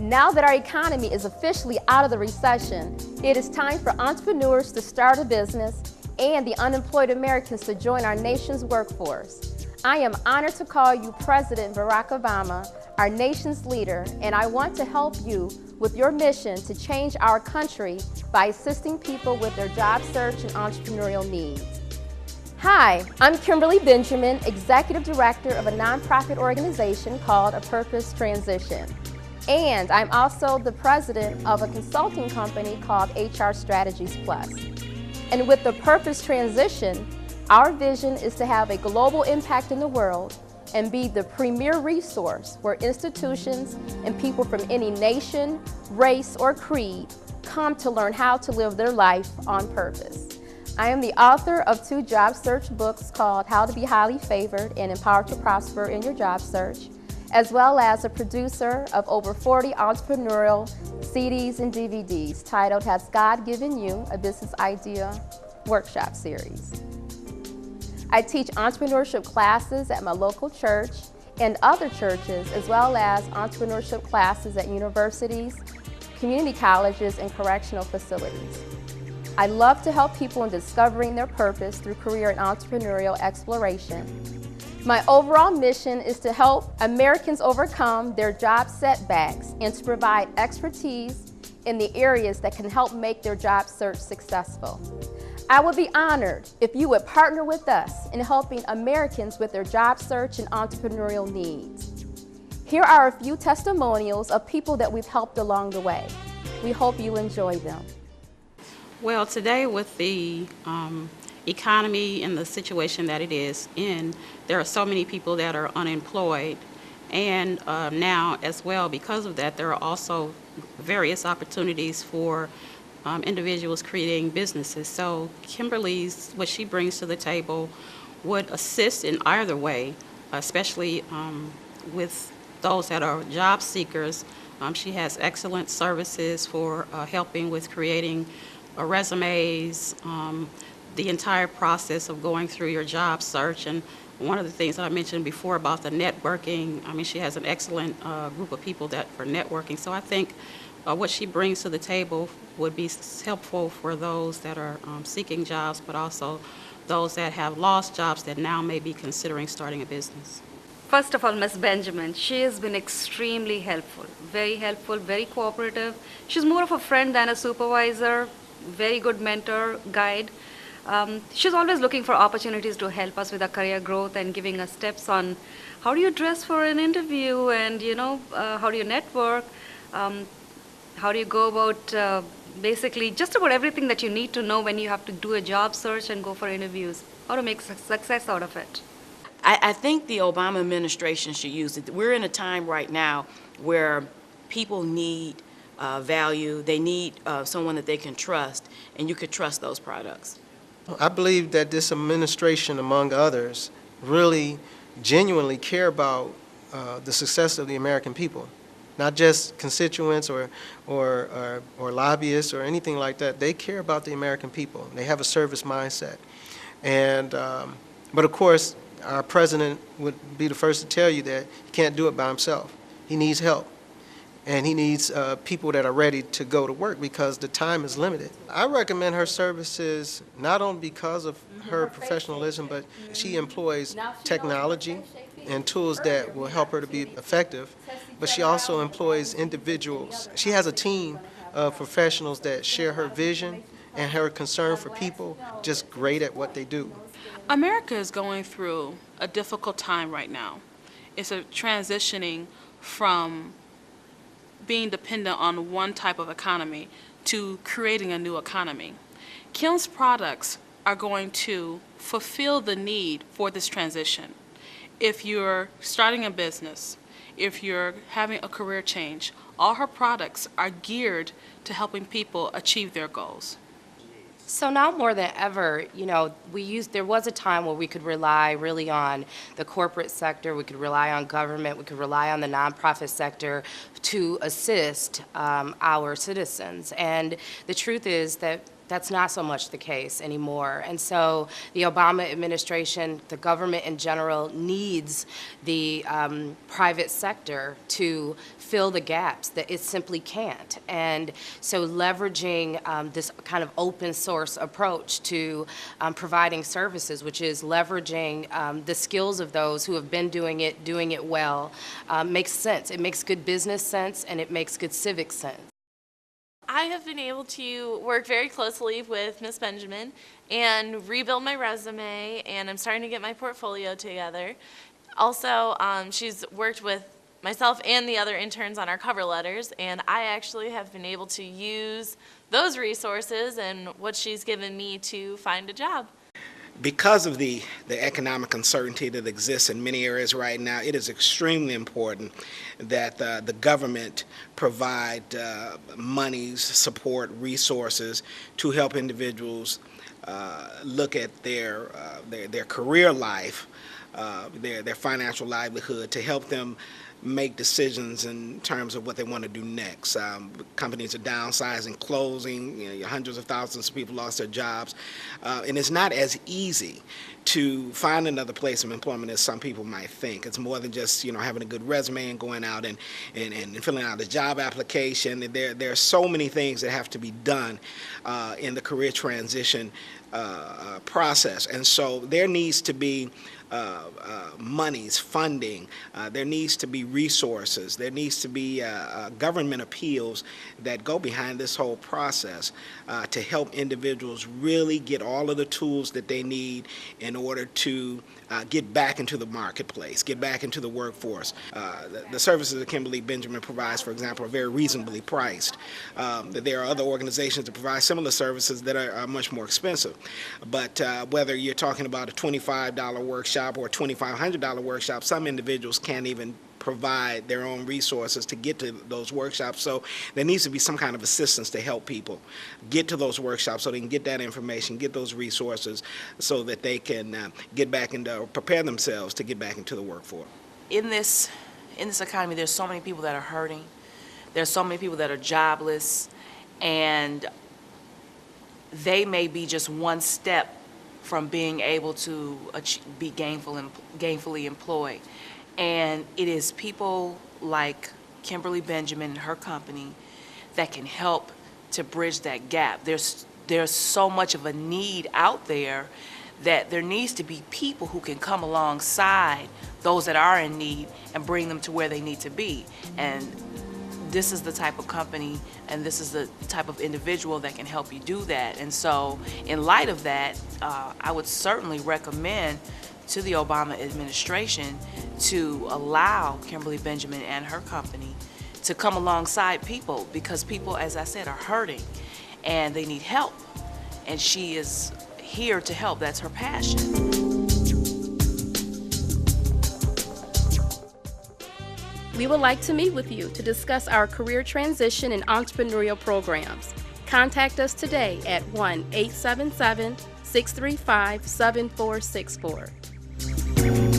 Now that our economy is officially out of the recession, it is time for entrepreneurs to start a business and the unemployed Americans to join our nation's workforce. I am honored to call you President Barack Obama, our nation's leader, and I want to help you with your mission to change our country by assisting people with their job search and entrepreneurial needs. Hi, I'm Kimberly Benjamin, Executive Director of a nonprofit organization called A Purpose Transition. And I'm also the president of a consulting company called HR Strategies Plus. And with the Purpose Transition, our vision is to have a global impact in the world and be the premier resource where institutions and people from any nation, race, or creed come to learn how to live their life on purpose. I am the author of 2 job search books called How to Be Highly Favored and Empowered to Prosper in Your Job Search, as well as a producer of over 40 entrepreneurial CDs and DVDs titled Has God Given You a Business Idea Workshop Series. I teach entrepreneurship classes at my local church and other churches, as well as entrepreneurship classes at universities, community colleges, and correctional facilities. I love to help people in discovering their purpose through career and entrepreneurial exploration. My overall mission is to help Americans overcome their job setbacks and to provide expertise in the areas that can help make their job search successful. I would be honored if you would partner with us in helping Americans with their job search and entrepreneurial needs. Here are a few testimonials of people that we've helped along the way. We hope you enjoy them. Well, today with the economy and the situation that it is in, there are so many people that are unemployed, and now as well because of that there are also various opportunities for individuals creating businesses. So Kimberly's, what she brings to the table would assist in either way, especially with those that are job seekers. She has excellent services for helping with creating resumes, the entire process of going through your job search. And one of the things that I mentioned before about the networking, I mean, she has an excellent group of people that for networking. So I think what she brings to the table would be helpful for those that are seeking jobs, but also those that have lost jobs that now may be considering starting a business. First of all, Ms. Benjamin, she has been extremely helpful, very cooperative. She's more of a friend than a supervisor, very good mentor, guide. She's always looking for opportunities to help us with our career growth and giving us tips on how do you dress for an interview and, how do you network, how do you go about basically just about everything that you need to know when you have to do a job search and go for interviews, how to make success out of it. I think the Obama administration should use it. We're in a time right now where people need value. They need someone that they can trust, and you could trust those products. I believe that this administration, among others, really genuinely care about the success of the American people, not just constituents or lobbyists or anything like that. They care about the American people. They have a service mindset. And, but of course, our president would be the first to tell you that he can't do it by himself. He needs help. And he needs people that are ready to go to work because the time is limited. I recommend her services not only because of her professionalism, but she employs technology and tools that will help her to be effective, but she also employs individuals. She has a team of professionals that share her vision and her concern for people, just great at what they do. America is going through a difficult time right now. It's a transitioning from being dependent on one type of economy to creating a new economy. Kim's products are going to fulfill the need for this transition. If you're starting a business, if you're having a career change, all her products are geared to helping people achieve their goals. So now more than ever, there was a time where we could rely really on the corporate sector, we could rely on government, we could rely on the nonprofit sector to assist our citizens. And the truth is that That's not so much the case anymore. And so the Obama administration, the government in general, needs the private sector to fill the gaps that it simply can't. And so leveraging this kind of open source approach to providing services, which is leveraging the skills of those who have been doing it well, makes sense. It makes good business sense, and it makes good civic sense. I have been able to work very closely with Ms. Benjamin and rebuild my resume, and I'm starting to get my portfolio together. Also, she's worked with myself and the other interns on our cover letters, and I actually have been able to use those resources and what she's given me to find a job. Because of the economic uncertainty that exists in many areas right now, it is extremely important that the government provide monies, support, resources to help individuals look at their career life, their financial livelihood, to help them make decisions in terms of what they want to do next. Companies are downsizing, closing, hundreds of thousands of people lost their jobs, and it's not as easy to find another place of employment as some people might think. It's more than just having a good resume and going out and filling out a job application. There are so many things that have to be done in the career transition process, and so there needs to be monies, funding, there needs to be resources, there needs to be government appeals that go behind this whole process to help individuals really get all of the tools that they need in order to get back into the marketplace, get back into the workforce. The services that Kimberly Benjamin provides, for example, are very reasonably priced. There are other organizations that provide similar services that are much more expensive. But whether you're talking about a $25 workshop or a $2,500 workshop, some individuals can't even provide their own resources to get to those workshops. So there needs to be some kind of assistance to help people get to those workshops so they can get that information, get those resources so that they can get back into, prepare themselves to get back into the workforce. In this economy, there's so many people that are hurting. There's so many people that are jobless, and they may be just one step from being able to be gainfully employed. And it is people like Kimberly Benjamin and her company that can help to bridge that gap. There's so much of a need out there that there needs to be people who can come alongside those that are in need and bring them to where they need to be. And this is the type of company and this is the type of individual that can help you do that. And so in light of that, I would certainly recommend to the Obama administration to allow Kimberly Benjamin and her company to come alongside people, because people, as I said, are hurting and they need help. And she is here to help. That's her passion. We would like to meet with you to discuss our career transition and entrepreneurial programs. Contact us today at 1-877-635-7464.